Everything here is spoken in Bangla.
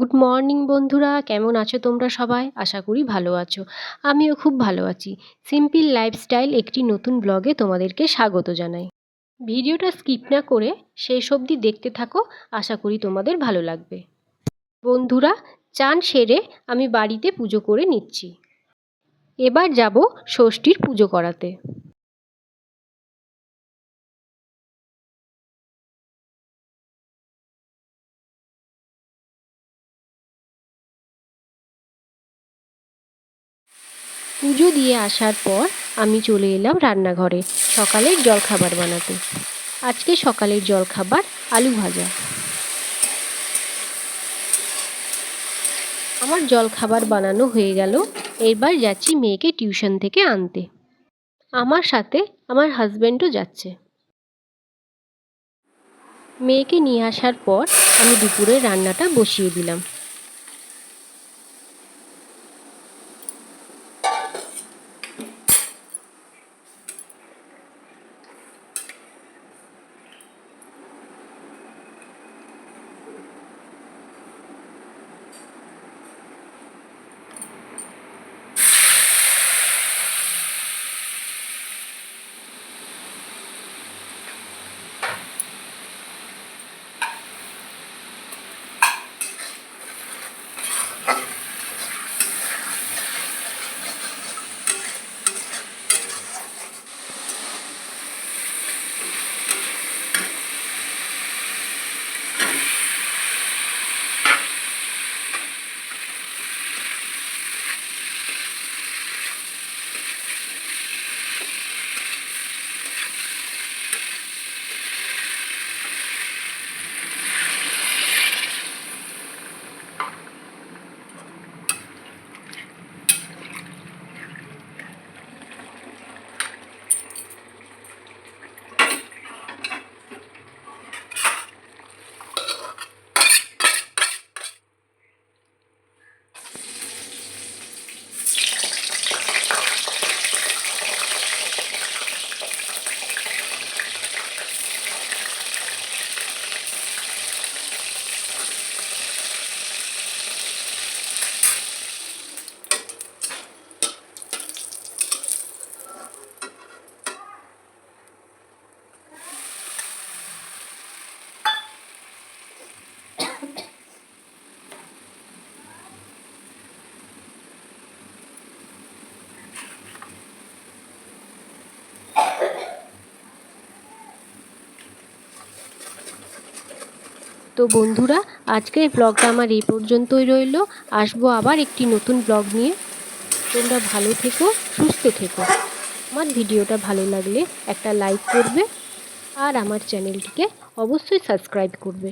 গুড মর্নিং বন্ধুরা, কেমন আছো তোমরা সবাই? আশা করি ভালো আছো। আমিও খুব ভালো আছি। সিম্পল লাইফস্টাইল একটি নতুন ব্লগে তোমাদেরকে স্বাগত জানাই। ভিডিওটা স্কিপ না করে শেষ অবধি দেখতে থাকো, আশা করি তোমাদের ভালো লাগবে। বন্ধুরা, চান সেরে আমি বাড়িতে পুজো করে নিচ্ছি। এবার যাব ষষ্ঠীর পুজো করাতে। পুজো দিয়ে আসার পর আমি চলে এলাম রান্নাঘরে সকালের জলখাবার বানাতে। আজকে সকালের জলখাবার আলু ভাজা। আমার জলখাবার বানানো হয়ে গেল। এবার যাচ্ছি মেয়েকে টিউশন থেকে আনতে। আমার সাথে আমার হাজব্যান্ডও যাচ্ছে। মেয়েকে নিয়ে আসার পর আমি দুপুরের রান্নাটা বসিয়ে দিলাম। তো বন্ধুরা, আজকের ব্লগটা আমার এই পর্যন্তই রইল। আসবো আবার একটি নতুন ব্লগ নিয়ে। তোমরা ভালো থেকো, সুস্থ থেকো। আমার ভিডিওটা ভালো লাগলে একটা লাইক করবে আর আমার চ্যানেলটিকে অবশ্যই সাবস্ক্রাইব করবে।